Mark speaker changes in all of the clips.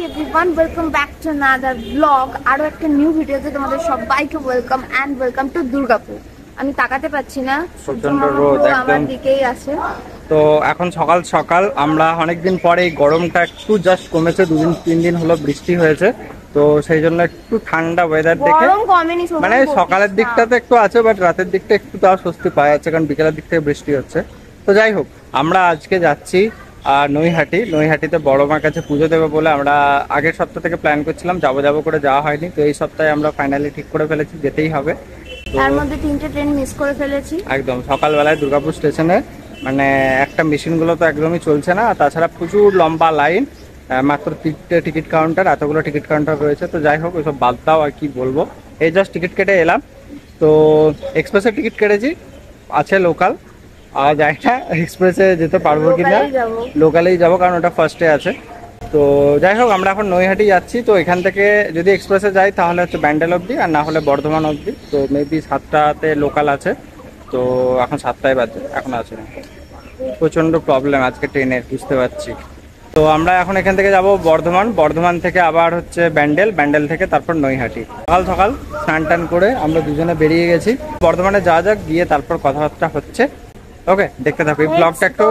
Speaker 1: everyone, welcome back to another vlog. আরো একটা new ভিডিওতে তোমাদের সবাইকে welcome and welcome to Durgapur. আমি তাকাতে পাচ্ছি না,
Speaker 2: প্রচন্ড রোদ
Speaker 1: আমার দিকেই আছে।
Speaker 2: তো এখন সকাল সকাল আমরা অনেকদিন পরে এই গরমটা একটু জাস্ট কমেছে, 2-3 দিন হলো বৃষ্টি হয়েছে, তো সেই জন্য একটু ঠান্ডা ওয়েদার দেখে মানে সকালের দিকটাতে একটু আছে, বাট রাতের দিকটা একটু তাও স্বস্তি পাওয়া যাচ্ছে, কারণ বিকেলের দিক থেকে বৃষ্টি হচ্ছে। তো যাই হোক, আমরা আজকে যাচ্ছি নৈহাটিতে বড় মার কাছে পুজো দেবো বলে আমরা আগের সপ্তাহ থেকে প্ল্যান করছিলাম, যাবো করে যাওয়া হয়নি। তো এই সপ্তাহে আমরা ফাইনালি ঠিক করে ফেলেছি, যেতেই হবে।
Speaker 1: তার মধ্যে 3টে ট্রেন মিস করে ফেলেছি একদম
Speaker 2: সকালবেলায় দুর্গাপুর স্টেশনে। মানে একটা মেশিনগুলো তো একদমই চলছে না, তাছাড়া প্রচুর লম্বা লাইন, মাত্র 3টে টিকিট কাউন্টার, এতগুলো টিকিট কাউন্টার রয়েছে। তো যাই হোক, ওইসব বাদ দাও, আর কি বলবো। এই জাস্ট টিকিট কেটে এলাম, তো এক্সপ্রেসের টিকিট কেটেছি, আছে লোকাল, আর যাই না এক্সপ্রেসে যেতে পারবো কিনা, লোকালেই যাবো, কারণ ওটা ফার্স্টে আছে। তো যাই হোক, আমরা এখন নৈহাটি যাচ্ছি। তো এখান থেকে যদি এক্সপ্রেসে যাই তাহলে হচ্ছে ব্যান্ডেল অবধি, আর না হলে বর্ধমান অবধি। তো মেবি 7টাতে লোকাল আছে, তো এখন 7টায় বাজে, এখন আছে না। প্রচণ্ড প্রবলেম আজকে ট্রেনের, বুঝতে পারছি। তো আমরা এখন এখান থেকে যাব বর্ধমান থেকে আবার হচ্ছে ব্যান্ডেল থেকে তারপর নৈহাটি। সকাল সকাল স্নান টান করে আমরা দুজনে বেরিয়ে গেছি। বর্ধমানে যাওয়া যাক, গিয়ে তারপর কথাবার্তা হচ্ছে। ওকে, দেখতে থাকো এই ব্লগটা একটু।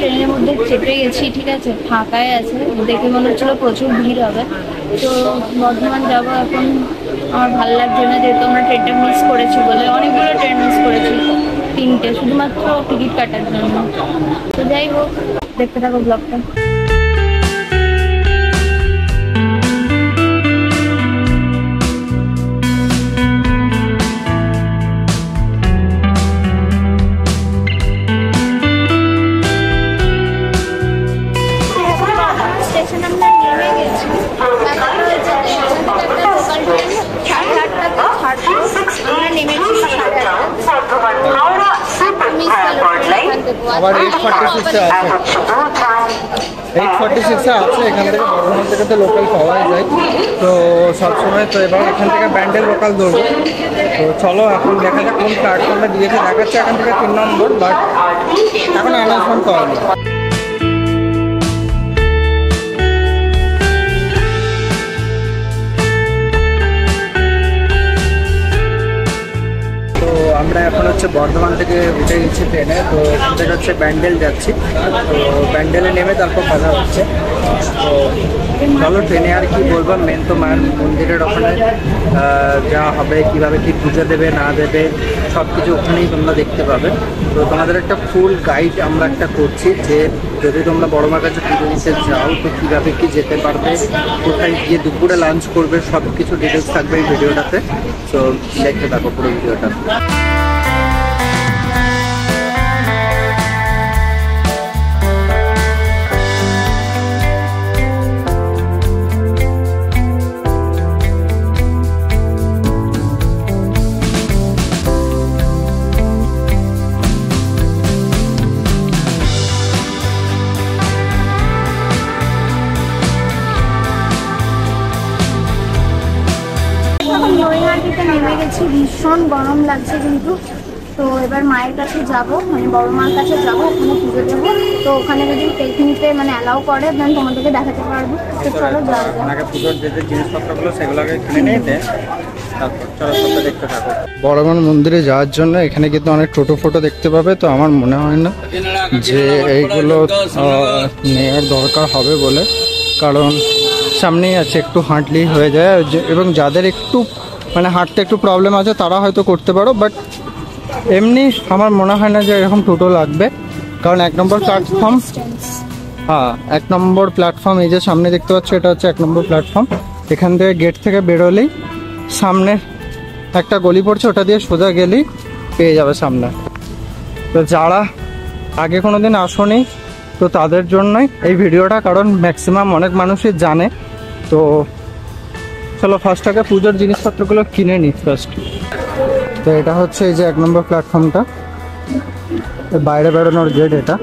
Speaker 1: ট্রেনের মধ্যে চেপে গেছি, ঠিক আছে, ফাঁকায় আছে, দেখে মনে হচ্ছিল প্রচুর ভিড় হবে। তো বর্ধমান যাবো এখন। আমার ভালো লাগছে না, যেহেতু আমরা ট্রেনটা মিস করেছি বলে, অনেকগুলো ট্রেন মিস করেছি, 3টে, শুধুমাত্র টিকিট কাটার জন্য। তো যাই হোক, দেখতে থাকো ব্লগটা।
Speaker 2: আবার 846 আছে, এখান থেকে বর্ধমান থেকে তো লোকাল পাওয়াই যায়, তো সবসময়। তো এবার এখান থেকে ব্যান্ডেল লোকাল ধরবো। তো চলো এখন দেখা যাক কোন প্ল্যাটফর্মে দিয়েছে, দেখাচ্ছে এখান থেকে 3 নম্বর, বাট এখন অ্যানাউন্সমেন্ট করা নেই। আমরা এখন হচ্ছে বর্ধমান থেকে উঠে গেছি ট্রেনে, তো এখান থেকে হচ্ছে ব্যান্ডেল যাচ্ছি। তো ব্যান্ডেলে নেমে তারপর কথা হচ্ছে। তো চলো, ট্রেনে আর কি বলবো, মেন তো মায়ের মন্দিরের ওখানে যা হবে, কিভাবে কি পুজো দেবে না দেবে সব কিছু ওখানেই তোমরা দেখতে পাবে। তো তোমাদের একটা ফুল গাইড আমরা একটা করছি, যে যদি তোমরা বড় মার কাছে পুজো দিতে যাও তো কীভাবে কি যেতে পারবে, কোথায় গিয়ে দুপুরে লাঞ্চ করবে, সব কিছু ডিটেলস থাকবে এই ভিডিওটাতে। তো দেখতে থাকো পুরো ভিডিওটা।
Speaker 1: নৈহাটিতে নেমে গেছি, ভীষণ গরম লাগছে কিন্তু। তো এবার মায়ের কাছে যাব, মানে বড় মার কাছে যাব, ওখানে পুজো দেবো। তো ওখানে যদি টেকনিতে মানে অ্যালাউ করে, দেন তোমাদেরকে দেখাতে পারবো। তো চলো যাওয়া যাক।
Speaker 2: পুজোর যে জিনিসপত্রগুলো সেগুলোকে কিনে নিয়ে তারপর চলো সবটা দেখতে থাকো। বড়মান মন্দিরে যাওয়ার জন্য এখানে কিন্তু অনেক টোটো ফোটো দেখতে পাবে। তো আমার মনে হয় না যে এইগুলো নেওয়ার দরকার হবে বলে, কারণ সামনেই আছে, একটু হাঁটলেই হয়ে যায়। এবং যাদের একটু মানে হাঁটতে একটু প্রবলেম আছে তারা হয়তো করতে পারো, বাট এমনি আমার মনে হয় না যে এরকম টোটো লাগবে, কারণ 1 নম্বর প্ল্যাটফর্ম। হ্যাঁ, 1 নম্বর প্ল্যাটফর্ম, এই যে সামনে দেখতে পাচ্ছ, এটা হচ্ছে 1 নম্বর প্ল্যাটফর্ম। এখান থেকে গেট থেকে বেরোলেই সামনে একটা গলি পড়ছে, ওটা দিয়ে সোজা গেলেই পেয়ে যাবে সামনে। তো যারা আগে কোনোদিন আসোনি তো তাদের জন্যই এই ভিডিওটা, কারণ ম্যাক্সিমাম অনেক মানুষই জানে। তো চলো ফার্স্ট আগে পুজোর জিনিসপত্রগুলো কিনে নিই ফার্স্ট। তো এটা হচ্ছে এই যে 1 নম্বর প্ল্যাটফর্মটা, বাইরে বেরোনোর গেট এটা।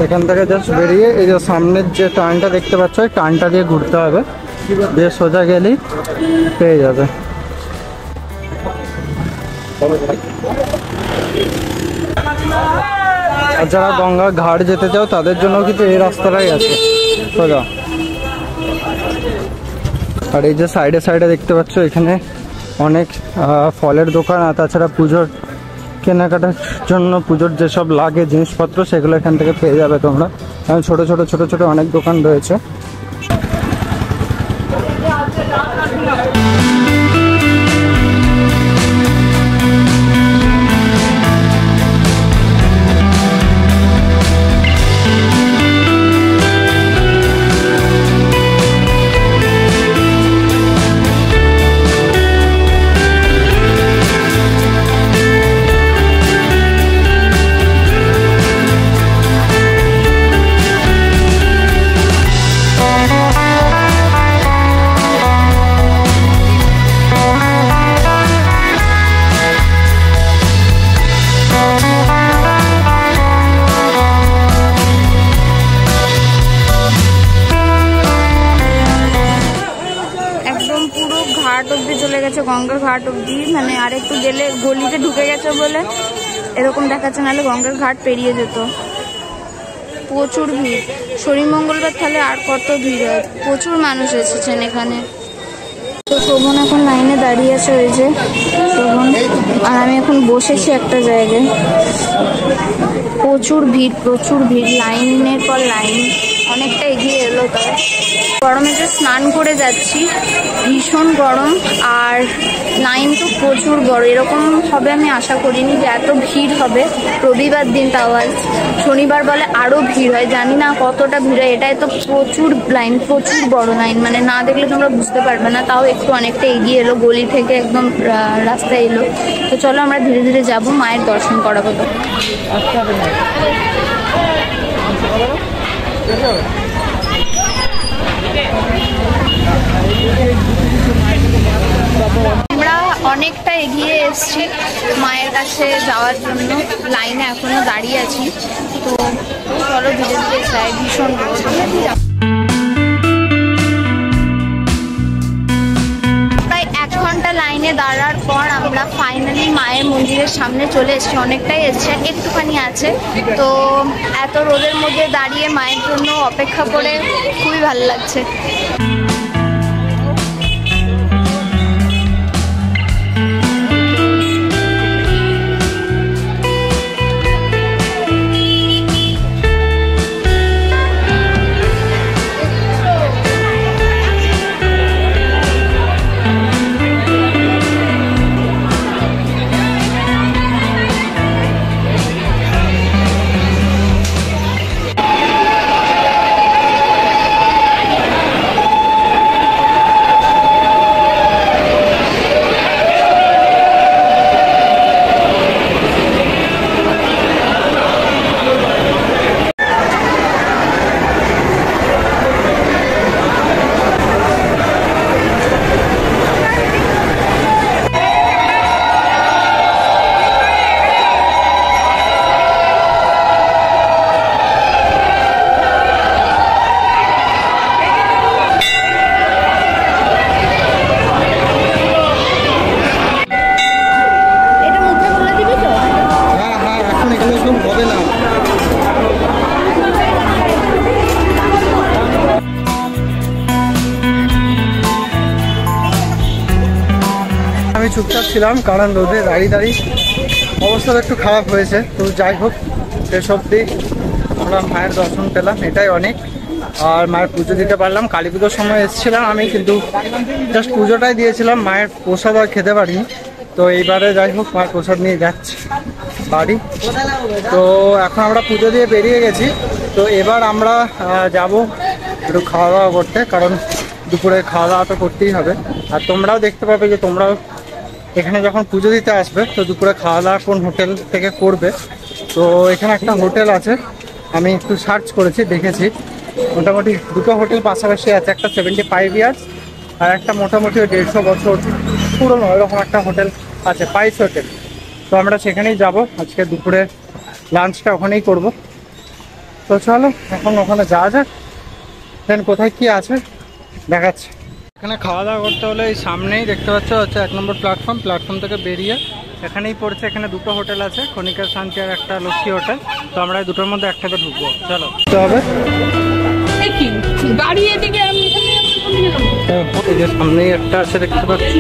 Speaker 2: এখান থেকে জাস্ট বেরিয়ে এই যে সামনের যে টার্নটা দেখতে পাচ্ছ, ওই টার্নটা দিয়ে ঘুরতে হবে, দিয়ে সোজা গেলেই পেয়ে যাবে। আর যারা গঙ্গার ঘাট যেতে চাও তাদের জন্য কিন্তু এই রাস্তাটাই আছে সোজা। আর এই যে সাইডে সাইডে দেখতে পাচ্ছ এখানে অনেক ফলের দোকান, আর তাছাড়া পুজোর কেনাকাটার জন্য পুজোর যেসব লাগে জিনিসপত্র সেগুলো এখান থেকে পেয়ে যাবে তোমরা। ছোট ছোট ছোট ছোট অনেক দোকান রয়েছে।
Speaker 1: গঙ্গার ঘাট অব্দি, মানে আর একটু গেলে গলিতে ঢুকে গেছে বলে এরকম দেখাচ্ছে, নাহলে গঙ্গার ঘাট পেরিয়ে যেত। প্রচুর ভিড়, শনি মঙ্গলবার তাহলে আর কত ভিড় হয়, প্রচুর মানুষ এসেছেন এখানে। তো শোভন এখন লাইনে দাঁড়িয়ে আছে, ওই যে শোভন, আর আমি এখন বসেছি একটা জায়গায়। প্রচুর ভিড়, লাইনের পর লাইন, অনেকটা এগিয়ে এলো। তাই গরমে যে স্নান করে যাচ্ছি, ভীষণ গরম, আর লাইন তো প্রচুর বড়। এরকম হবে আমি আশা করিনি যে এত ভিড় হবে রবিবার দিন, তাও আজ শনিবার বলে আরো ভিড় হয়। জানি না কতটা ভিড় হয়, এটাই তো প্রচুর লাইন, প্রচুর বড় লাইন, মানে না দেখলে তোমরা বুঝতে পারবে না। তাও একটু অনেকটা এগিয়ে এলো, গলি থেকে একদম রাস্তায় এলো। তো চলো আমরা ধীরে ধীরে যাবো, মায়ের দর্শন করাবো। তো আমরা অনেকটা এগিয়ে এসেছি মায়ের কাছে যাওয়ার জন্য, লাইনে এখনো দাঁড়িয়ে আছি। তো চলো ধীরে ধীরে যাই, ভীষণ প্রায় 1 ঘন্টা লাইনে দাঁড়ার পর আমরা ফাইনালি মায়ের মন্দিরের সামনে চলে এসেছি। অনেকটাই এসছে, একটুখানি আছে। তো এত রোদের মধ্যে দাঁড়িয়ে মায়ের জন্য অপেক্ষা করে খুবই ভালো লাগছে।
Speaker 2: আমি চুপচাপ ছিলাম কারণ রোদে দাঁড়িয়ে অবস্থাটা একটু খারাপ হয়েছে। তো যাই হোক, শেষ অবধি আমরা মায়ের দর্শন পেলাম, এটাই অনেক। আর মায়ের পুজো দিতে পারলাম। কালী পুজোর সময় এসেছিলাম আমি, কিন্তু জাস্ট পুজোটাই দিয়েছিলাম, মায়ের প্রসাদ আর খেতে পারিনি। তো এইবারে যাই হোক মায়ের প্রসাদ নিয়ে যাচ্ছি বাড়ি। তো এখন আমরা পুজো দিয়ে বেরিয়ে গেছি। তো এবার আমরা যাব একটু খাওয়া দাওয়া করতে, কারণ দুপুরে খাওয়া দাওয়া তো করতেই হবে। আর তোমরাও দেখতে পাবে যে তোমরাও এখানে যখন পুজো দিতে আসবে তো দুপুরে খাওয়া দাওয়া কোন হোটেল থেকে করবে। তো এখানে একটা হোটেল আছে, আমি একটু সার্চ করেছি, দেখেছি মোটামুটি 2টো হোটেল পাশাপাশি আছে। একটা 75 ইয়ার্স আর একটা মোটামুটি 150 বছর পুরনো এরকম একটা হোটেল আছে, পাইস হোটেল। তো আমরা সেখানেই যাব, আজকে দুপুরে লাঞ্চটা ওখানেই করব। তো চলো এখন ওখানে যাওয়া যাক, দেন কোথায় কি আছে দেখাচ্ছে। এখানে খাওয়া দাওয়া করতে হলে এই সামনেই দেখতে পাচ্ছ হচ্ছে 1 নম্বর প্ল্যাটফর্ম থেকে বেরিয়ে এখানেই পড়ছে। এখানে দুটো হোটেল আছে, কণিকা শান্তি আর একটা লক্ষ্মী হোটেল। তো আমরা এই দুটোর মধ্যে একটাতে ঢুকবো, চলো তো হবে।
Speaker 1: গাড়ি এদিকে আমি
Speaker 2: এই যে সামনেই একটা আছে দেখতে পাচ্ছি।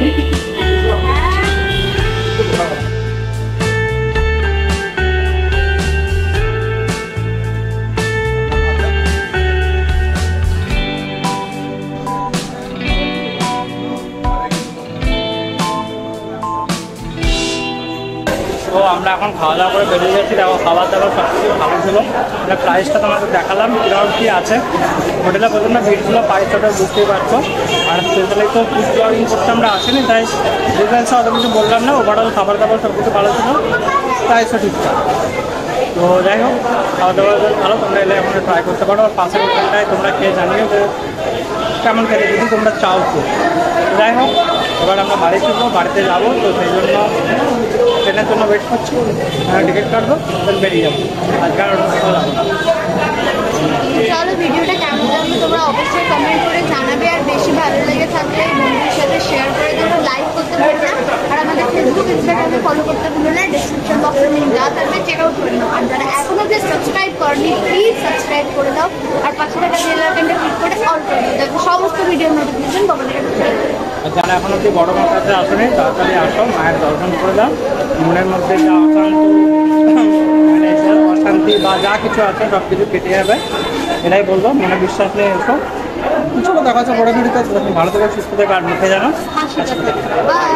Speaker 2: তো আমরা এখন খাওয়া দাওয়া করে বেরিয়ে যাচ্ছি। দেখো খাবার দাবার সব কিছু ভালো ছিল। মানে প্রাইসটা তোমাদের দেখালাম কীরকম কী আছে। হোটেলে প্রচণ্ড ভিড় ছিল, প্রাইসটা বুঝতেই পারছো। আর স্পেশালি তো ফুড ব্লগিং করতে আমরা আসিনি, তাই ডিটেলসে অত কিছু বললাম না। ওভারঅল খাবার দাবার সব কিছু ভালো ছিল, প্রাইসও ঠিকঠাক। তো যাই হোক, খাওয়া দাওয়া ভালো, তোমরা এলে এখন ট্রাই করতে পারো। আর পাশের হোটেলটায় তোমরা খেয়ে জানিও যে কেমন খেতে যদি তোমরা চাও। তো যাই হোক, এবার আমরা বাড়ি ফিরবো, বাড়িতে যাবো। তো সেই জন্য ট্রেনের জন্য ওয়েট করছি, টিকিট কাটবো, দেন বেরিয়ে যাবো। আজকে আর
Speaker 1: চলো, ভিডিওটা কেমন লাগলো তোমরা অবশ্যই কমেন্ট করে জানাবে। আর বেশি ভালো লেগে থাকলে বন্ধুদের সাথে শেয়ার করে দেবো, লাইক করতে ভুলো না। আর আমাদের ফেসবুক ইনস্টাগ্রামে ফলো করতে ভুলো না। ডিসক্রিপশন বক্সে লিঙ্ক দেওয়া থাকবে, চেক আউট করে নাও। আর যারা এখনো যে সাবস্ক্রাইব করনি, প্লিজ সাবস্ক্রাইব করে দাও। আর পাশে থাকা বেল আইকনটা ক্লিক করে অল করে দাও, যাতে সমস্ত ভিডিওর নোটিফিকেশন তোমাদের কাছে চলে যায়।
Speaker 2: আর যারা এখন অব্দি বড় মার কাছে আসেনি, তাড়াতাড়ি আসো, মায়ের দর্শন করে দাও। মনের মধ্যে যা অশান্তি বা যা কিছু আছে সব কিছু কেটে যাবে, এটাই বলবো। মনে বিশ্বাস নিয়ে এসো। চলো দেখা যাচ্ছে বড় ভিডিওতে। ভালো থেকে সুস্থ থেকে আর মুখে জানো।
Speaker 1: বাই।